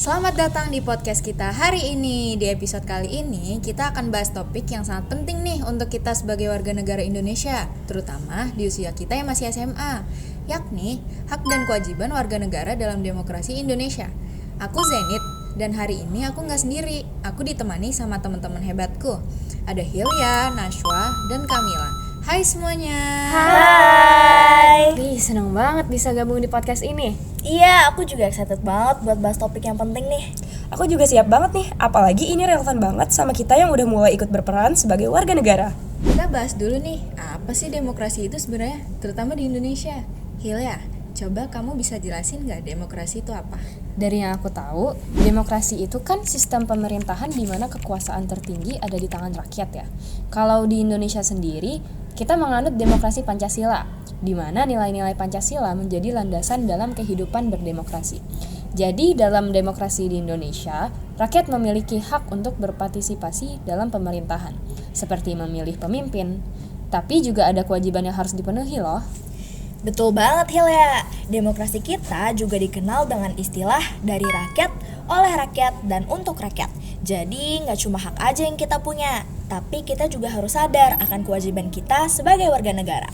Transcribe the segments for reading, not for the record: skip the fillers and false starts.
Selamat datang di podcast kita hari ini. Di episode kali ini kita akan bahas topik yang sangat penting nih untuk kita sebagai warga negara Indonesia, terutama di usia kita yang masih SMA, yakni hak dan kewajiban warga negara dalam demokrasi Indonesia. Aku Zenit, dan hari ini aku nggak sendiri. Aku ditemani sama teman-teman hebatku. Ada Hilya, Nashwa, dan Kamila. Hai semuanya. Hai. Wih, seneng banget bisa gabung di podcast ini. Iya, aku juga excited banget buat bahas topik yang penting nih. Aku juga siap banget nih, apalagi ini relevan banget sama kita yang udah mulai ikut berperan sebagai warga negara. Kita bahas dulu nih, apa sih demokrasi itu sebenarnya, terutama di Indonesia. Hilya, coba kamu bisa jelasin nggak demokrasi itu apa? Dari yang aku tahu, demokrasi itu kan sistem pemerintahan di mana kekuasaan tertinggi ada di tangan rakyat ya. Kalau di Indonesia sendiri, kita menganut demokrasi Pancasila, di mana nilai-nilai Pancasila menjadi landasan dalam kehidupan berdemokrasi. Jadi dalam demokrasi di Indonesia, rakyat memiliki hak untuk berpartisipasi dalam pemerintahan, seperti memilih pemimpin. Tapi juga ada kewajiban yang harus dipenuhi loh. Betul banget Hilya, demokrasi kita juga dikenal dengan istilah dari rakyat, oleh rakyat, dan untuk rakyat. Jadi gak cuma hak aja yang kita punya, tapi kita juga harus sadar akan kewajiban kita sebagai warga negara.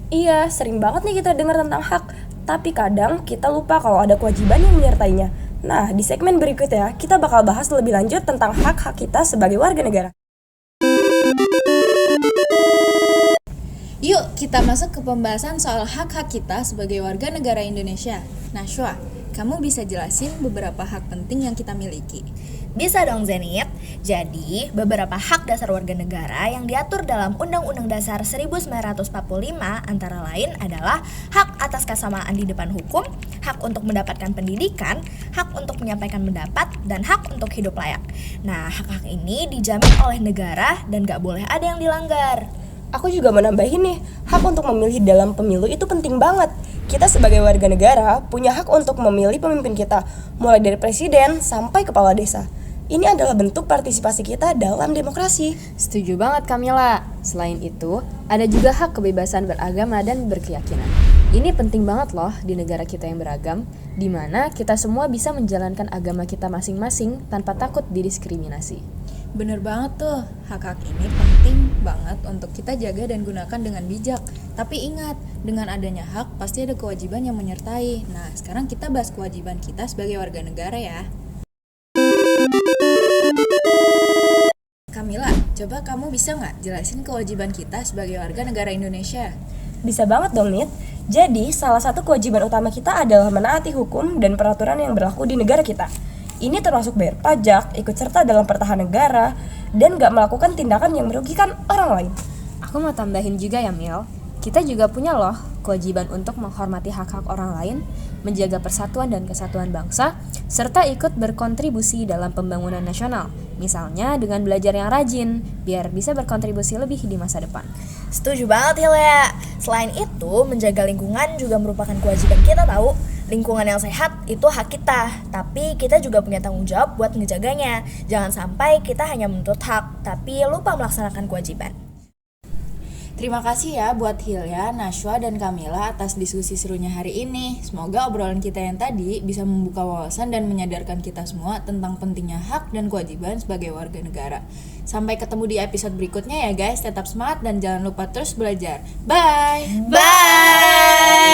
Iya, sering banget nih kita dengar tentang hak, tapi kadang kita lupa kalau ada kewajiban yang menyertainya. Nah, di segmen berikutnya kita bakal bahas lebih lanjut tentang hak-hak kita sebagai warga negara. Yuk kita masuk ke pembahasan soal hak-hak kita sebagai warga negara Indonesia. Nashwa, kamu bisa jelasin beberapa hak penting yang kita miliki? Bisa dong Zenit. Jadi, beberapa hak dasar warga negara yang diatur dalam Undang-Undang Dasar 1945 antara lain adalah hak atas kesamaan di depan hukum, hak untuk mendapatkan pendidikan, hak untuk menyampaikan pendapat, dan hak untuk hidup layak. Nah, hak-hak ini dijamin oleh negara dan gak boleh ada yang dilanggar. Aku juga mau nambahin nih, hak untuk memilih dalam pemilu itu penting banget. Kita sebagai warga negara punya hak untuk memilih pemimpin kita, mulai dari presiden sampai kepala desa. Ini adalah bentuk partisipasi kita dalam demokrasi. Setuju banget Kamila. Selain itu, ada juga hak kebebasan beragama dan berkeyakinan. Ini penting banget loh di negara kita yang beragam, di mana kita semua bisa menjalankan agama kita masing-masing tanpa takut didiskriminasi. Bener banget tuh, hak-hak ini penting banget untuk kita jaga dan gunakan dengan bijak. Tapi ingat, dengan adanya hak pasti ada kewajiban yang menyertai. Nah, sekarang kita bahas kewajiban kita sebagai warga negara ya. Kamila, coba kamu bisa nggak jelasin kewajiban kita sebagai warga negara Indonesia? Bisa banget dong, Nit. Jadi, salah satu kewajiban utama kita adalah menaati hukum dan peraturan yang berlaku di negara kita. Ini termasuk bayar pajak, ikut serta dalam pertahanan negara, dan gak melakukan tindakan yang merugikan orang lain. Aku mau tambahin juga ya Mil, kita juga punya loh kewajiban untuk menghormati hak-hak orang lain, menjaga persatuan dan kesatuan bangsa, serta ikut berkontribusi dalam pembangunan nasional. Misalnya dengan belajar yang rajin, biar bisa berkontribusi lebih di masa depan. Setuju banget Hilya. Selain itu, menjaga lingkungan juga merupakan kewajiban kita tahu. Lingkungan yang sehat itu hak kita, tapi kita juga punya tanggung jawab buat ngejaganya. Jangan sampai kita hanya menuntut hak, tapi lupa melaksanakan kewajiban. Terima kasih ya buat Hilya, Nashwa, dan Kamila atas diskusi serunya hari ini. Semoga obrolan kita yang tadi bisa membuka wawasan dan menyadarkan kita semua tentang pentingnya hak dan kewajiban sebagai warga negara. Sampai ketemu di episode berikutnya ya guys, tetap semangat dan jangan lupa terus belajar. Bye! Bye!